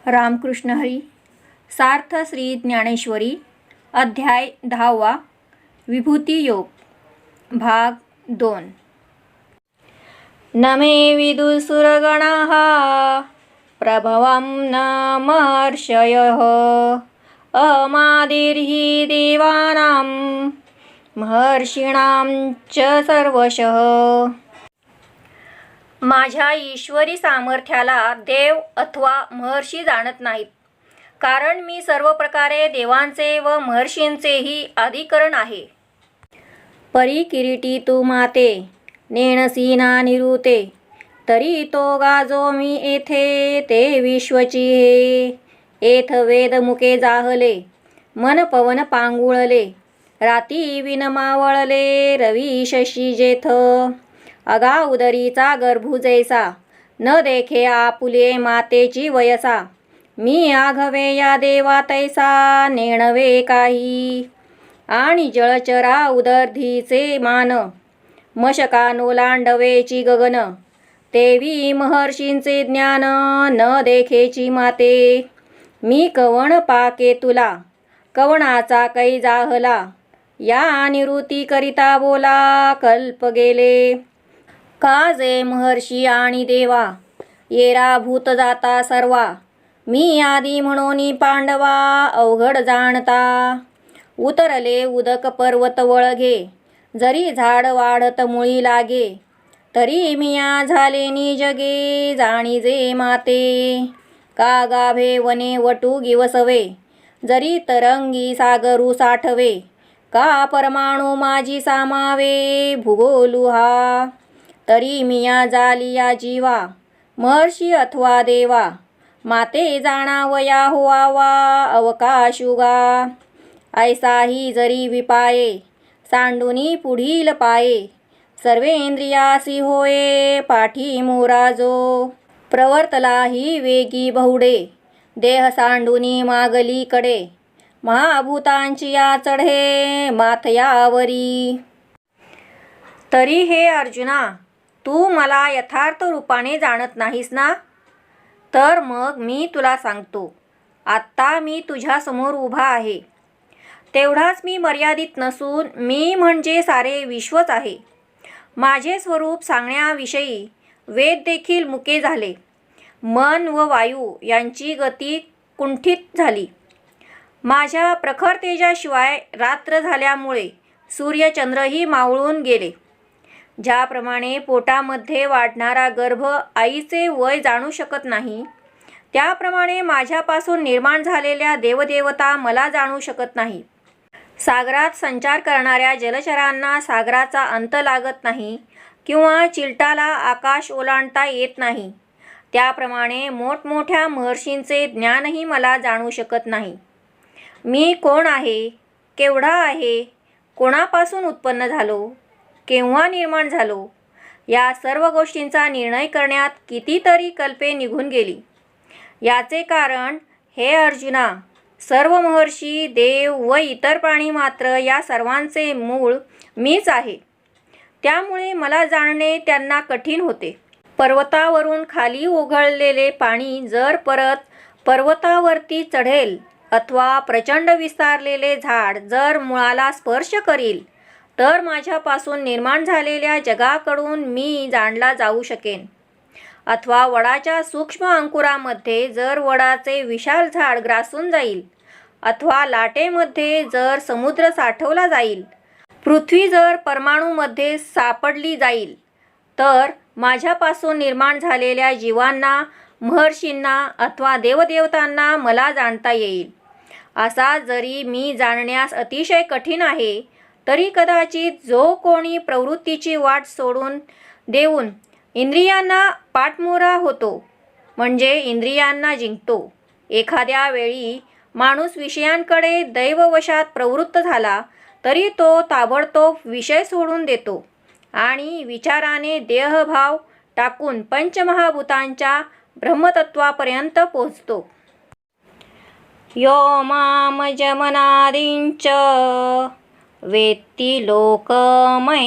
रामकृष्ण हरी. सार्थ श्री ज्ञानेश्वरी. अध्याय 10वा. विभूती योग. भाग 2. न मे विदुसुरगणाः प्रभवं न महर्षयः अमादिर्हि देवानां महर्षीणां च सर्वशः. माझ्या ईश्वरी सामर्थ्याला देव अथवा महर्षी जाणत नाहीत, कारण मी सर्व प्रकारे देवांचे व महर्षींचेही अधिकरण आहे. परी किरीटी तू माते नेणसी ना निरुते, तरी तो गाजो मी येथे ते विश्वची हे. एथ वेद मुके जाहले मन पवन पांगुळले, राती विन मावळले रवी शशी जेथ. अगा उदरीचा गर्भू जैसा न देखे आपुले मातेची वयसा, मी आघवे या देवा तैसा नेणवे काही. आणि जळचरा उदर्धीचे मान मशकानो लांडवेची गगन, तेवी महर्षींचे ज्ञान न देखेची माते. मी कवण पाके तुला कवणाचा कै जाहला, या निवृत्ती करिता बोला कल्प गेले. का जे महर्षी आणि देवा येरा भूत जाता सर्वा, मी आदी म्हणून पांडवा अवघड जाणता. उतरले उदक पर्वत वळगे, जरी झाड वाढत मुळी लागे, तरी मिया झाले निजगे जाणीजे माते. का गाभे वने वटू गिवसवे, जरी तरंगी सागरू साठवे, का परमाणू माझी सामावे भूगोलू हा. तरी मिया जालिया जीवा महर्षी अथवा देवा, माते जाणावया होवावा अवकाशुगा. ऐसाही जरी विपाये सांडुनी पुढील पाये, सर्वेंद्रियासी होये पाठी मोराजो. प्रवर्तलाही वेगी बहुडे देह सांडुनी मागली कडे, महाभूतांची या चढे माथयावरी. तरी हे अर्जुना, तू मला यथार्थ रूपाने जाणत नाहीस ना? तर मग मी तुला सांगतो. आत्ता मी तुझ्यासमोर उभा आहे, तेवढाच मी मर्यादित नसून मी म्हणजे सारे विश्वच आहे. माझे स्वरूप सांगण्याविषयी वेद देखील मुके झाले. मन व वायू यांची गती कुंठित झाली. माझ्या प्रखर तेजाशिवाय रात्र झाल्यामुळे सूर्यचंद्रही मावळून गेले. ज्याप्रमाणे पोटामध्ये वाढणारा गर्भ आईचे वय जाणू शकत नाही, त्याप्रमाणे माझ्यापासून निर्माण झालेल्या देवदेवता मला जाणू शकत नाही. सागरात संचार करणाऱ्या जलचरांना सागराचा अंत लागत नाही किंवा चिलटाला आकाश ओलांडता येत नाही, त्याप्रमाणे मोठमोठ्या महर्षींचे ज्ञानही मला जाणू शकत नाही. मी कोण आहे, केवढा आहे, कोणापासून उत्पन्न झालो, केव्हा निर्माण झालो, या सर्व गोष्टींचा निर्णय करण्यात कितीतरी कल्पे निघून गेली. याचे कारण हे अर्जुना, सर्व महर्षी देव व इतर प्राणी मात्र या सर्वांचे मूळ मीच आहे. त्यामुळे मला जाणणे त्यांना कठीण होते. पर्वतावरून खाली ओघळलेले पाणी जर परत पर्वतावरती चढेल अथवा प्रचंड विस्तारलेले झाड जर मुळाला स्पर्श करील, तर माझ्यापासून निर्माण झालेल्या जगाकडून मी जाणला जाऊ शकेन. अथवा वडाच्या सूक्ष्म अंकुरामध्ये जर वडाचे विशाल झाड ग्रासून जाईल, अथवा लाटेमध्ये जर समुद्र साठवला जाईल, पृथ्वी जर परमाणूमध्ये सापडली जाईल, तर माझ्यापासून निर्माण झालेल्या जीवांना, महर्षींना अथवा देवदेवतांना मला जाणता येईल. असा जरी मी जाणण्यास अतिशय कठीण आहे, तरी कदाचित जो कोणी प्रवृत्तीची वाट सोडून देऊन इंद्रियांना पाठमोरा होतो, म्हणजे इंद्रियांना जिंकतो. एखाद्या वेळी माणूस विषयांकडे दैववशात प्रवृत्त झाला, तरी तो ताबडतोब विषय सोडून देतो आणि विचाराने देहभाव टाकून पंचमहाभूतांच्या ब्रह्मतत्वापर्यंत पोहोचतो. यो माम जमनादींच वेत्ति लोकमहेश्वरम्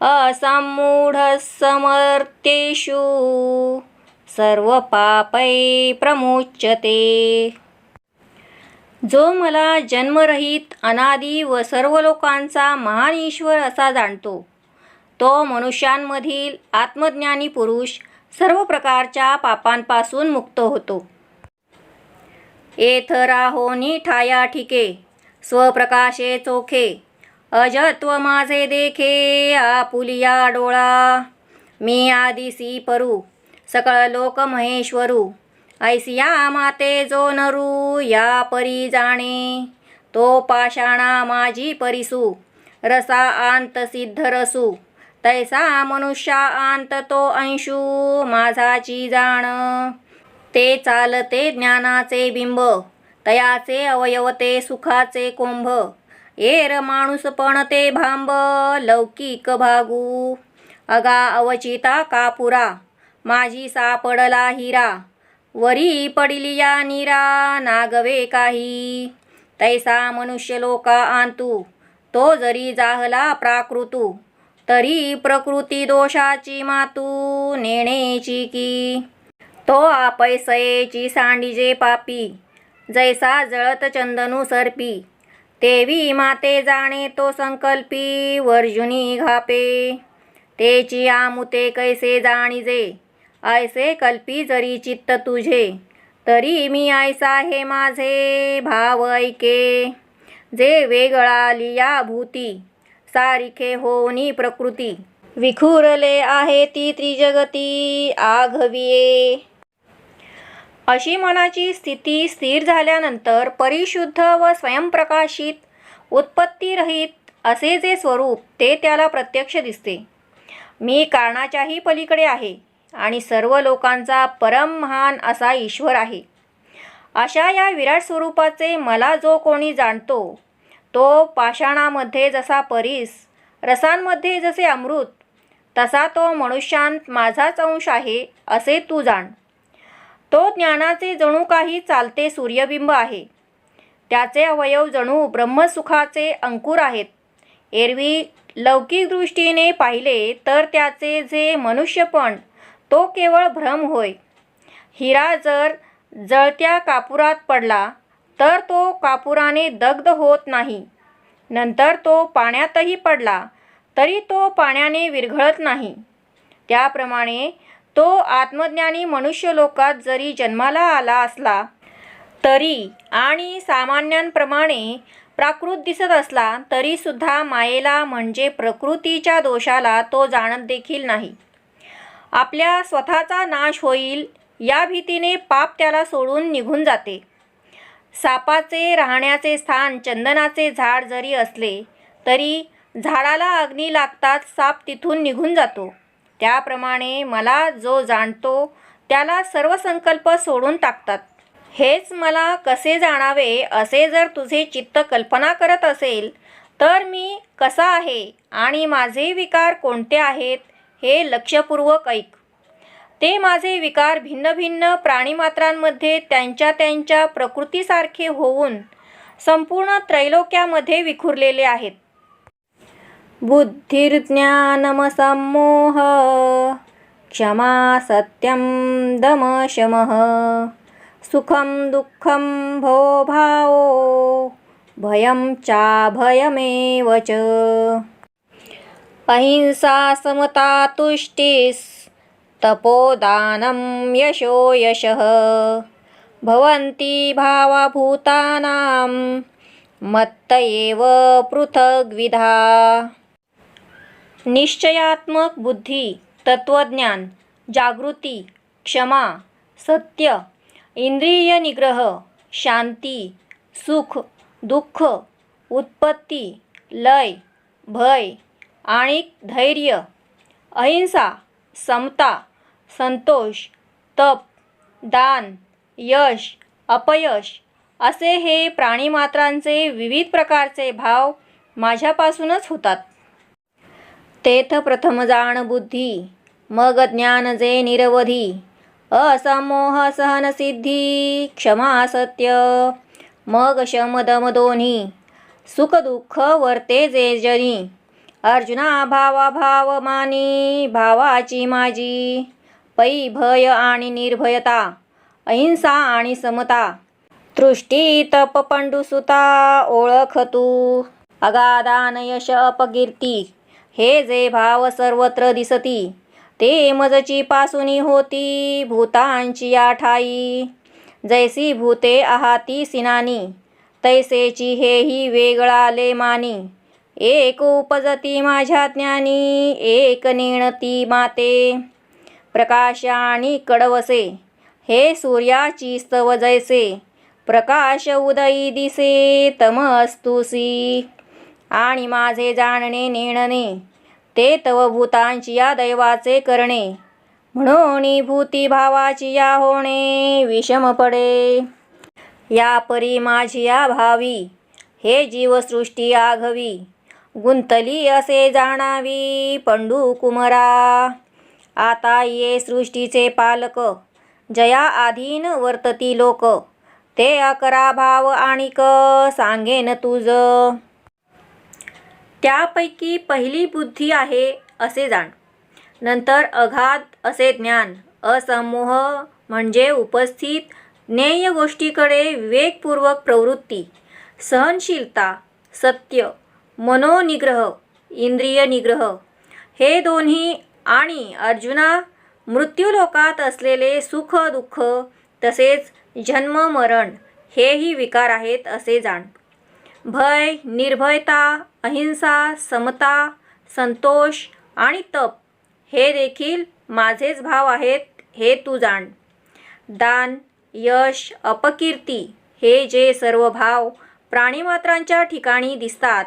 असम्मूढः समर्थ्येषु सर्व पापै प्रमुच्यते. जो मला जन्मरहित अनादी व सर्व लोकांचा महान ईश्वर असा जाणतो, तो मनुष्यांमधील आत्मज्ञानी पुरुष सर्व प्रकारच्या पापांपासून मुक्त होतो. येथ राहोनी ठाया ठिके, स्वप्रकाशे चोखे, अजत्व माझे देखे, आपुलिया डोळा. मी आदिसी परू, सकळ लोक महेश्वरू, ऐसिया माते जो नरू, या परी जाणे. तो पाषाणा माझी परिसू, रसा आंत सिद्ध रसू, तैसा मनुष्या आंत तो अंशू, माझाची जाण. ते चालते ज्ञानाचे बिंब, तयाचे अवयव ते सुखाचे कोंभ. येर माणूस पण ते भांब, लौकिक भागू. अगा अवचिता कापुरा, माझी सापडला हिरा, वरी पडिलिया नीरा, नागवे काही. तैसा मनुष्य लोका आंतू, तो जरी जाहला प्राकृतू, तरी प्रकृती दोषाची मातू, नेणेची की. तो आपैसयेची सांडिजे पापी, जैसा जळत चंदनू सर्पी, तेवी माते जाणे तो संकल्पी, वर्जुनी घापे. तेची आमुते कैसे जाणिजे, ऐसे कल्पी जरी चित्त तुझे, तरी मी ऐसा हे माझे भाव ऐके. जे वेगळा लिया भूती, सारिखे होनी प्रकृती, विखुरले आहे ती त्रिजगती, आघविये. अशी मनाची स्थिती स्थिर झाल्यानंतर परिशुद्ध व स्वयंप्रकाशित, उत्पत्तीरहित असे जे स्वरूप ते त्याला प्रत्यक्ष दिसते. मी कारणाच्याही पलीकडे आहे आणि सर्व लोकांचा परम महान असा ईश्वर आहे. अशा या विराट स्वरूपाचे मला जो कोणी जाणतो, तो पाषाणामध्ये जसा परीस, रसांमध्ये जसे अमृत, तसा तो मनुष्यांत माझाच अंश आहे असे तू जाण. तो ज्ञानाचे जणू काही चालते सूर्यबिंब आहे. त्याचे अवयव जणू ब्रह्मसुखाचे अंकुर आहेत. एरवी लौकिक दृष्टीने पाहिले तर त्याचे जे मनुष्यपण तो केवळ भ्रम होय. हिरा जर जळत्या कापुरात पडला तर तो कापुराने दग्ध होत नाही. नंतर तो पाण्यातही पडला तरी तो पाण्याने विरघळत नाही. त्याप्रमाणे तो आत्मज्ञानी मनुष्य लोकात जरी जन्माला आला असला तरी आणि सामान्यांप्रमाणे प्राकृत दिसत असला तरी सुद्धा मायेला म्हणजे प्रकृतीच्या दोषाला तो जाणत देखील नाही. आपल्या स्वतःचा नाश होईल या भीतीने पाप त्याला सोडून निघून जाते. सापाचे राहण्याचे स्थान चंदनाचे झाड जरी असले तरी झाडाला अग्नी लागताच साप तिथून निघून जातो. त्याप्रमाणे मला जो जाणतो त्याला सर्व संकल्प सोडून टाकतात. हेच मला कसे जाणावे असे जर तुझे चित्त कल्पना करत असेल तर मी कसा आहे आणि माझे विकार कोणते आहेत हे लक्षपूर्वक ऐक. ते माझे विकार भिन्न भिन्न प्राणीमात्रांमध्ये त्यांच्या त्यांच्या प्रकृतीसारखे होऊन संपूर्ण त्रैलोक्यामध्ये विखुरलेले आहेत. बुद्धिर्ज्ञानमसम्मोह, क्षमा सत्यम दम शमः, सुखम दुःखम भो भावो, भयं चाभयमेव च. अहिंसा समता तुष्टिस्, तपोदानं यशो यशः, भवन्ति भावभूतानां मत्त एव पृथग्विधा. निश्चयात्मक बुद्धी, तत्वज्ञान, जागृती, क्षमा, सत्य, इंद्रिय निग्रह, शांती, सुख, दुःख, उत्पत्ती, लय, भय आणि धैर्य, अहिंसा, समता, संतोष, तप, दान, यश, अपयश असे हे प्राणीमात्रांचे विविध प्रकारचे भाव माझ्यापासूनच होतात. तेथ प्रथम जाण बुद्धी, मग ज्ञान जे निरवधी, असमोह सहनसिद्धी, क्षमा सत्य, मग शम दम दोन्ही, सुख दुःख वर्ते जे जनी. अर्जुना भावाभाव मानी, भावाची माझी, पै भय आणि निर्भयता, अहिंसा आणि समता, तृष्टी तप पंडुसुता, ओळख तू अगाधान यश अपकीर्ती, हे जे भाव सर्वत्र दिसती, ते मजची पासूनी होती भूतांची या ठाई, जैसी भूते आहाती सिनानी, तैसेची हेही वेगळाले मानी, एक उपजती माझ्या ज्ञानी, एक नेणती माते, प्रकाश आणि कडवसे, हे सूर्याची स्तव जैसे, प्रकाश उदयी दिसे तमस्तुसी, आणि माझे जाणणे नेणणे, ते तव भूतांची या दैवाचे करणे, म्हणून भूती भावाची या होणे विषम पडे, या परी माझी या भावी, हे जीवसृष्टी आघवी, गुंतली असे जाणावी पंडू कुमरा, आता ये सृष्टीचे पालक, जया अधीन वर्तती लोक, ते 11 भाव आणिक सांगेन तुझ, त्यापैकी पहिली बुद्धी आहे असे जाण, नंतर अगाध असे ज्ञान, असमोह म्हणजे उपस्थित ज्ञेय गोष्टीकडे विवेकपूर्वक प्रवृत्ती, सहनशीलता, सत्य, मनोनिग्रह, इंद्रिय निग्रह, हे दोन्ही, आणि अर्जुना मृत्यूलोकात असलेले सुख दुःख, तसेच जन्म मरण, हेही विकार आहेत असे जाण, भय, निर्भयता, अहिंसा, समता, संतोष आणि तप, हे देखील माझेच भाव आहेत हे तू जाण, दान, यश, अपकीर्ती, हे जे सर्व भाव प्राणिमात्रांच्या ठिकाणी दिसतात,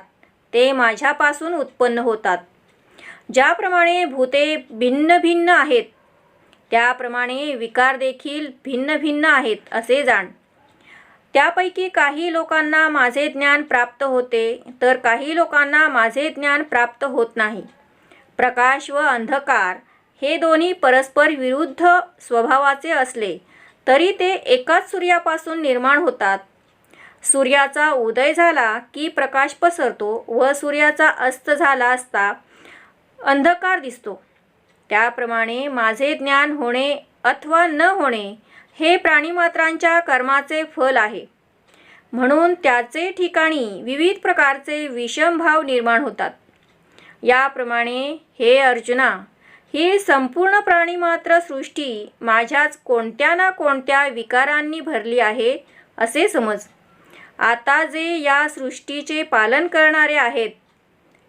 ते माझ्यापासून उत्पन्न होतात, ज्याप्रमाणे भूते भिन्न भिन्न आहेत, त्याप्रमाणे विकार देखील भिन्न भिन्न आहेत असे जाण, त्यापैकी काही लोकांना माझे ज्ञान प्राप्त होते, तर काही लोकांना माझे ज्ञान प्राप्त होत नाही, प्रकाश व अंधकार हे दोन्ही परस्पर विरुद्ध स्वभावाचे असले तरी ते एकाच सूर्यापासून निर्माण होतात, सूर्याचा उदय झाला की प्रकाश पसरतो व सूर्याचा अस्त झाला असता अंधकार दिसतो, त्याप्रमाणे माझे ज्ञान होणे अथवा न होणे हे प्राणिमात्रांच्या कर्माचे फल आहे, म्हणून त्याचे ठिकाणी विविध प्रकारचे विषम भाव निर्माण होतात, याप्रमाणे हे अर्जुना, ही संपूर्ण प्राणिमात्र सृष्टी माझ्याच कोणत्या ना कोणत्या विकारांनी भरली आहे असे समज, आता जे या सृष्टीचे पालन करणारे आहेत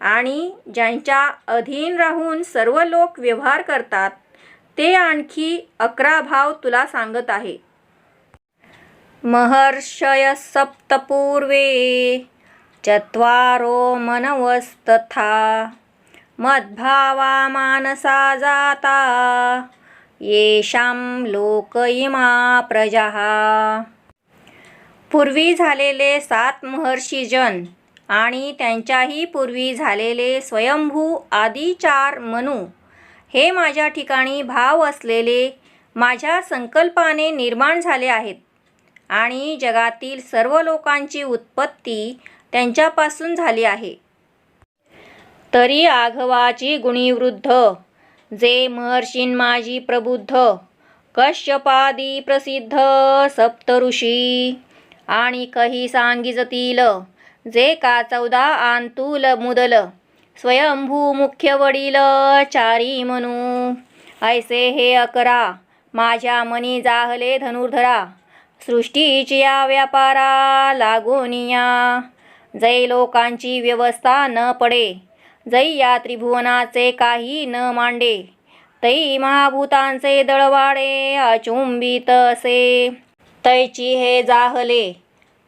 आणि ज्यांच्या अधीन राहून सर्व लोक व्यवहार करतात, ते आणखी 11 भाव तुला सांगत आहे, महर्षय सप्तपूर्वे, चत्वारो मनवस्तथा, मद्भावा मानसा जाता, येषां लोक इमा प्रजाः, पूर्वी झालेले 7 महर्षीजन आणि त्यांच्याही पूर्वी झालेले स्वयंभू आदी 4 मनु, हे माझ्या ठिकाणी भाव असलेले माझ्या संकल्पाने निर्माण झाले आहेत, आणि जगातील सर्व लोकांची उत्पत्ती त्यांच्यापासून झाली आहे, तरी आघवाची गुणीवृद्ध, जे महर्षीं माझी प्रबुद्ध, कश्यपादी प्रसिद्ध सप्तऋषी, आणि कही सांगिजतील, जे का 14 आंतुल मुदल, स्वयंभू मुख्य वडील 4 मनू, ऐसे हे 11 माझ्या मनी जाहले धनुर्धरा, सृष्टीची या व्यापारा लागोनिया, जै लोकांची व्यवस्था न पडे, जै या त्रिभुवनाचे काही न मांडे, तै महाभूतांचे दळवाडे अचुंबित असे, तैची हे जाहले,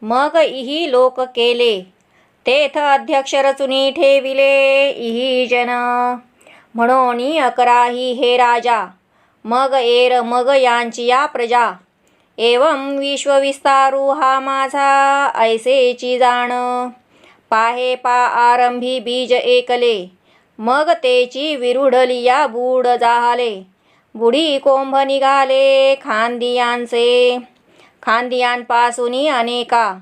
मग इही लोक केले, तेथ अध्यक्ष रचुनी ठेविले इही जन, म्हणून 11 हे राजा, मग एर मग यांची या प्रजा, एवं विश्वविस्तारू हा माझा ऐसेची जाण, पाहे पा आरंभी बीज एकले, मग तेची विरुढली या बूड जाहले, बुडी कोंभ निघाले खांदियांचे, खांदियांपासूनी अनेका,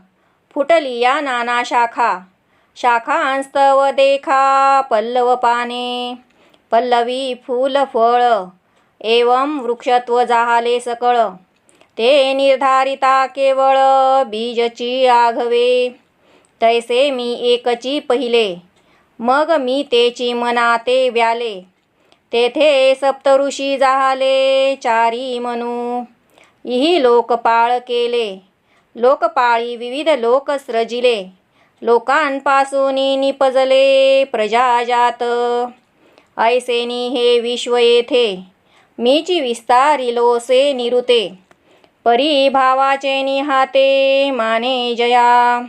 फुटली या नाना शाखा, शाखांस्तव देखा पल्लव पाने, पल्लवी फूल फळ, एवं वृक्षत्व जाहाले सकळ, ते निर्धारिता केवळ बीजची आघवे. तैसे मी एकची पहिले, मग मी तेची मना ते व्याले. तेथे सप्तऋषी जाहाले चारी मनू, इही लोकपाळ केले. लोकपाळी विविध लोक सृजिले, लोकांपासून निपजले प्रजाजात. ऐसेनी हे विश्व येथे, मीची विस्तारिलोसे निरुते. परिभावाचे निहाते माने जया.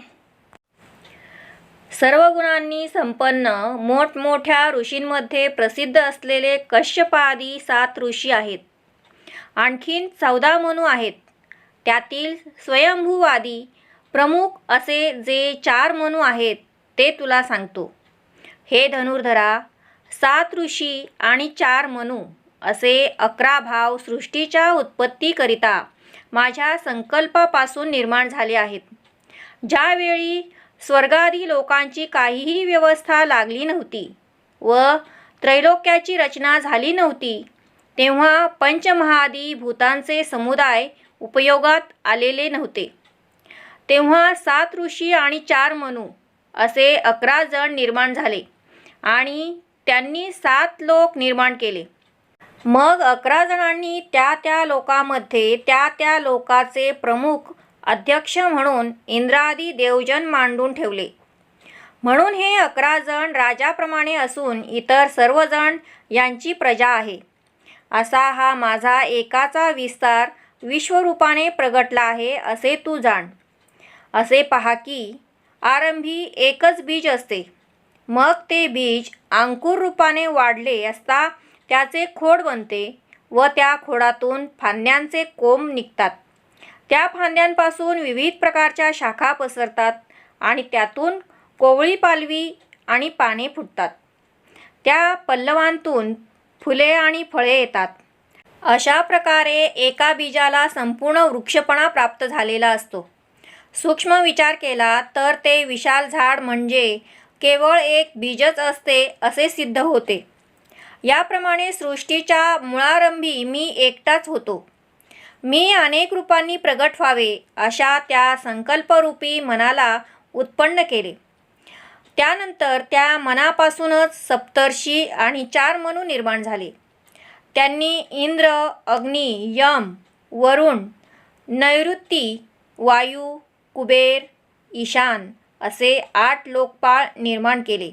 सर्व गुणांनी संपन्न मोठमोठ्या ऋषींमध्ये प्रसिद्ध असलेले कश्यपादी 7 ऋषी आहेत. आणखीन 14 मनू आहेत. त्यातील स्वयंभूवादी प्रमुख असे जे 4 मनू आहेत ते तुला सांगतो. हे धनुर्धरा, 7 ऋषी आणि 4 मनू असे 11 भाव सृष्टीच्या उत्पत्तीकरिता माझ्या संकल्पापासून निर्माण झाले आहेत. ज्यावेळी स्वर्गादी लोकांची काहीही व्यवस्था लागली नव्हती व त्रैलोक्याची रचना झाली नव्हती, तेव्हा पंचमहादी भूतांचे समुदाय उपयोगात आलेले नव्हते. तेव्हा 7 ऋषी आणि 4 मनू असे 11 जण निर्माण झाले आणि त्यांनी 7 लोक निर्माण केले. मग 11 जणांनी त्या लोकांमध्ये त्या लोकाचे प्रमुख अध्यक्ष म्हणून इंद्रादी देवजन मांडून ठेवले. म्हणून हे 11 जण राजाप्रमाणे असून इतर सर्वजण यांची प्रजा आहे. असा हा माझा एकाचा विस्तार विश्वरूपाने प्रगटला आहे असे तू जाण. असे पहा की आरंभी एकच बीज असते, मग ते बीज अंकुर रूपाने वाढले असता त्याचे खोड बनते व त्या खोडातून फांद्यांचे कोंब निघतात. त्या फांद्यांपासून विविध प्रकारच्या शाखा पसरतात आणि त्यातून कोवळी पालवी आणि पाने फुटतात. त्या पल्लवांतून फुले आणि फळे येतात. अशा प्रकारे एका बीजाला संपूर्ण वृक्षपणा प्राप्त झालेला असतो. सूक्ष्म विचार केला तर ते विशाल झाड म्हणजे केवळ एक बीजच असते असे सिद्ध होते. याप्रमाणे सृष्टीच्या मुळारंभी मी एकटाच होतो. मी अनेक रूपांनी प्रगट व्हावे अशा त्या संकल्परूपी मनाला उत्पन्न केले. त्यानंतर त्या मनापासूनच सप्तर्षी आणि 4 मनू निर्माण झाले. त्यांनी इंद्र, अग्नी, यम, वरुण, नैऋती, वायू, कुबेर, ईशान असे 8 लोकपाळ निर्माण केले.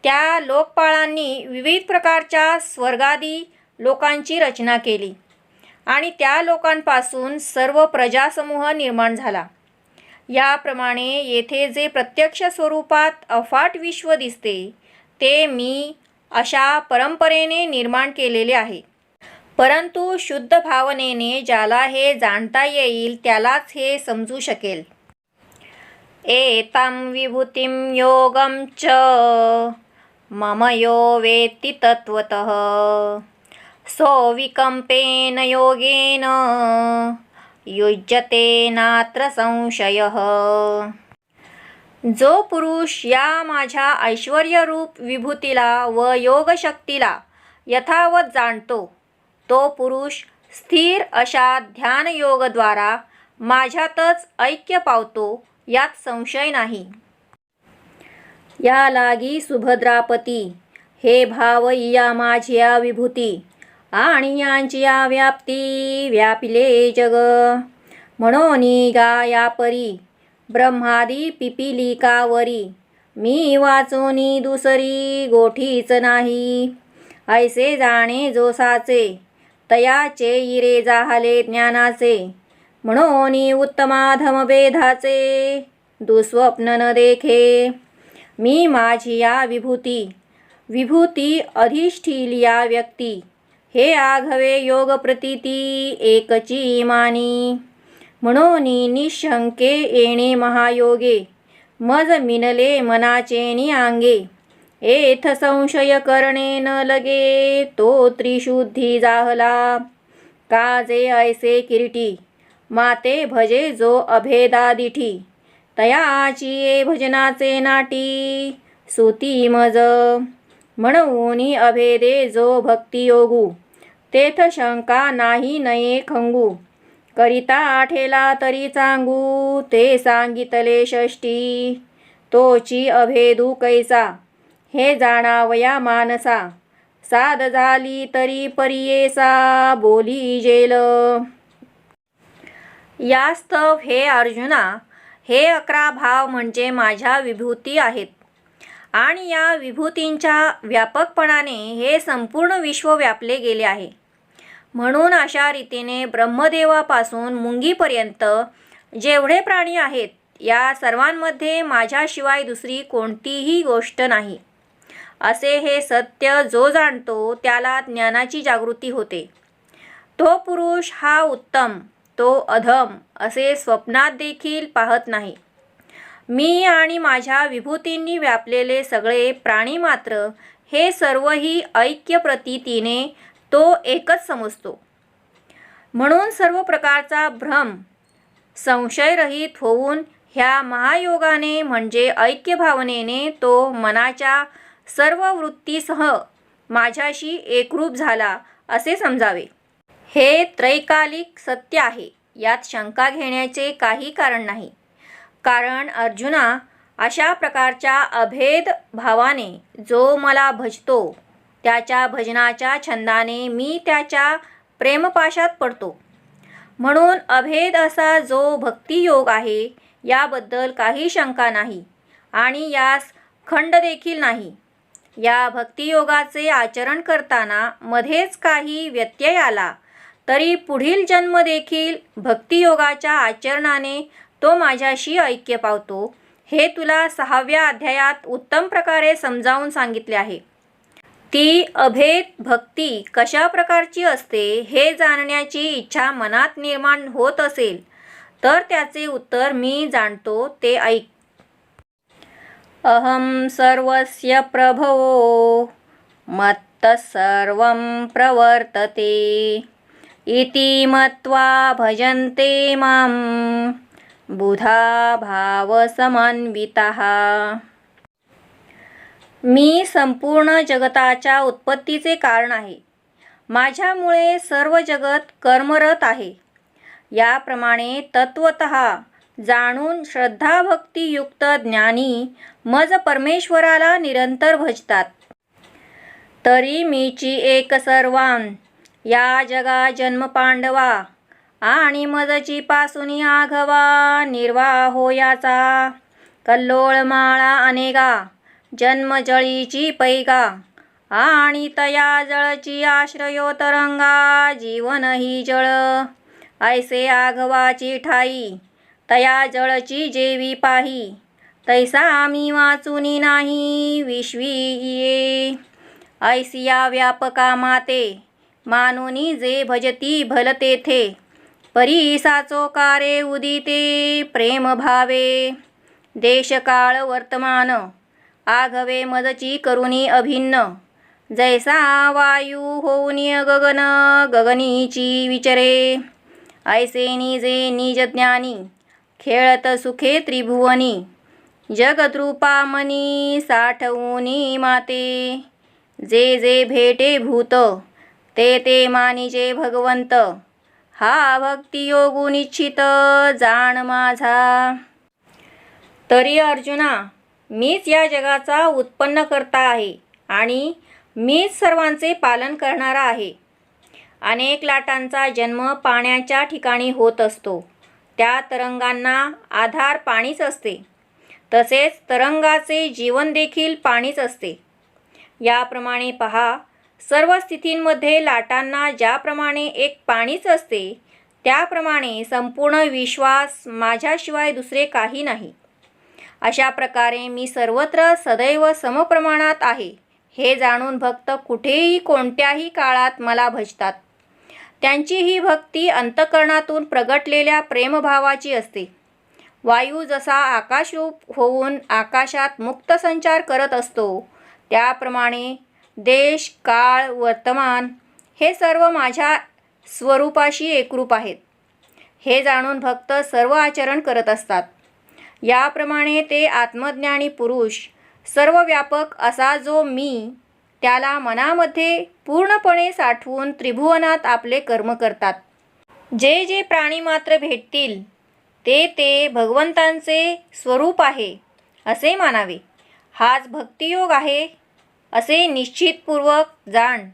त्या लोकपाळांनी विविध प्रकारच्या स्वर्गादी लोकांची रचना केली आणि त्या लोकांपासून सर्व प्रजासमूह निर्माण झाला. याप्रमाणे येथे जे प्रत्यक्ष स्वरूपात अफाट विश्व दिसते ते मी अशा परंपरेने निर्माण केलेले आहे. परंतु शुद्ध भावनेने ज्याला हे जाणता येईल त्यालाच हे समजू शकेल. एतां विभूतिं योगं च मम यो वेत्ति तत्त्वतः सोऽविकम्पेन योगेन युज्यते नात्र संशयः. जो पुरुष या माझ्या ऐश्वर्यरूप विभूतीला व योगशक्तीला यथावत जाणतो तो पुरुष स्थिर अशा ध्यानयोगद्वारा माझ्यातच ऐक्य पावतो, यात संशय नाही. या लागी सुभद्रापती, हे भाव या माझ्या विभूती आणि यांची या व्याप्ती व्यापिले जग. म्हणून गा या परी ब्रह्मादी पिपिलिकावरी मी वाचोनी दुसरी गोठीच नाही. ऐसे जाणे जो साचे तयाचे इरे जाहले ज्ञानाचे. म्हणून उत्तमाधम भेदाचे दुःस्वप्न न देखे. मी माझी या विभूती अधिष्ठिलिया व्यक्ती हे आघवे योग प्रतीती एकची मानी. म्हणून निशंके येणे महायोगे मज मिनले मनाचे अंगे. एथ संशय करणे न लगे तो त्रिशुद्धी जाहला. काजे ऐसे किरीटी माते भजे जो अभेदादिठी. तयाची ये भजनाचे नाटी सुती मज. म्हणून अभेदे जो भक्तियोगू तेथ शंका नाही नये खंगू. करिता आठेला तरी चांगू, ते सांगितले षष्टी. तोची अभेदू कैसा, हे जाणावया मानसा. साध झाली तरी परियेसा, बोली जेल. यास्तव हे अर्जुना, हे 11 भाव म्हणजे माझ्या विभूती आहेत. आणि या विभूतींच्या व्यापकपणाने हे संपूर्ण विश्व व्यापले गेले आहे. म्हणून अशा रीतीने ब्रह्मदेवापासून मुंगीपर्यंत जेवढे प्राणी आहेत, या सर्वांमध्ये माझ्याशिवाय दुसरी कोणतीही गोष्ट नाही. असे हे सत्य जो जाणतो त्याला ज्ञानाची जागृती होते. तो पुरुष हा उत्तम, तो अधम असे स्वप्नात देखील पाहत नाही. मी आणि माझ्या विभूतींनी व्यापलेले सगळे प्राणी मात्र हे सर्वही ऐक्य प्रतीतीने तो एकच समजतो. म्हणून सर्व प्रकारचा भ्रम संशयरहित होऊन ह्या महायोगाने म्हणजे ऐक्य भावनेने तो मनाच्या सर्व वृत्तीसह माझ्याशी एकरूप झाला असे समजावे. हे त्रैकालिक सत्य आहे, यात शंका घेण्याचे काही कारण नाही. कारण अर्जुना, अशा प्रकारच्या अभेद भावाने जो मला भजतो त्याच्या भजनाच्या छंदाने मी त्याच्या प्रेमपाशात पडतो. म्हणून अभेद असा जो भक्तियोग आहे याबद्दल काही शंका नाही आणि यास खंड देखील नाही. या भक्तियोगाचे आचरण करताना मध्येच काही व्यत्यय आला तरी पुढील जन्म देखील भक्तियोगाच्या आचरणाने तो माझ्याशी ऐक्य पावतो. हे तुला 6व्या अध्यायात उत्तम प्रकारे समजावून सांगितले आहे. ती अभेद भक्ती कशा प्रकारची असते हे जाणण्याची इच्छा मनात निर्माण होत असेल तर त्याचे उत्तर मी जाणतो ते ऐक. अहं सर्वस्य प्रभवो मत्तः सर्वं प्रवर्तते इति मत्वा भजन्ते मां बुधा भावसमन्विताः. मी संपूर्ण जगताच्या उत्पत्तीचे कारण आहे. माझ्यामुळे सर्व जगत कर्मरत आहे. याप्रमाणे तत्वतः जाणून श्रद्धाभक्तियुक्त ज्ञानी मज परमेश्वराला निरंतर भजतात. तरी मीची एक सर्वान या जगा जन्म पांडवा आणि मजची पासुनी आघवा. निर्वाहो याचा कल्लोळमाळा अनेका जन्मजळीची पैगा आणि तया जळची आश्रयो तरंगा. जीवन ही जळ ऐसे आघवाची ठाई तया जळची जेवी पाही. तैसा आम्ही वाचुनी नाही विश्वी ये. ऐसिया व्यापका माते मानुनी जे भजती भल तेथे. परी साचो कारे उदिते प्रेम भावे. देशकाळ वर्तमान आघवे मजची करुणी अभिन्न. जैसा वायू होऊनी गगन गगनीची विचरे. ऐसे निजे निज ज्ञानी खेळत सुखे त्रिभुवनी. जगद्रूपा मनी साठवूनी माते. जे जे भेटे भूत ते ते मानिजे भगवंत. हा भक्तियोगु निश्चित जाण माझा. तरी अर्जुना, मीच या जगाचा उत्पन्न करता आहे आणि मीच सर्वांचे पालन करणारा आहे. अनेक लाटांचा जन्म पाण्याच्या ठिकाणी होत असतो. त्या तरंगांना आधार पाणीच असते. तसेच तरंगाचे जीवन देखील पाणीच असते. याप्रमाणे पहा, सर्व स्थितींमध्ये लाटांना ज्याप्रमाणे एक पाणीच असते त्याप्रमाणे संपूर्ण विश्वास माझ्याशिवाय दुसरे काही नाही. अशा प्रकारे मी सर्वत्र सदैव समप्रमाणात आहे हे जाणून भक्त कुठेही कोणत्याही काळात मला भजतात. त्यांची ही भक्ती अंतःकरणातून प्रगटलेल्या प्रेमभावाची असते. वायू जसा आकाशरूप होऊन आकाशात मुक्त संचार करत असतो त्याप्रमाणे देश काळ वर्तमान हे सर्व माझ्या स्वरूपाशी एकरूप आहेत हे जाणून भक्त सर्व आचरण करत असतात. याप्रमाणे ते आत्मज्ञानी पुरुष सर्व व्यापक असा जो मी त्याला मनामध्ये पूर्णपणे साठवून त्रिभुवनात आपले कर्म करतात. जे जे प्राणी मात्र भेटतील ते ते भगवंतांचे स्वरूप आहे असे मानावे. हाच भक्तियोग आहे असे निश्चितपूर्वक जाण.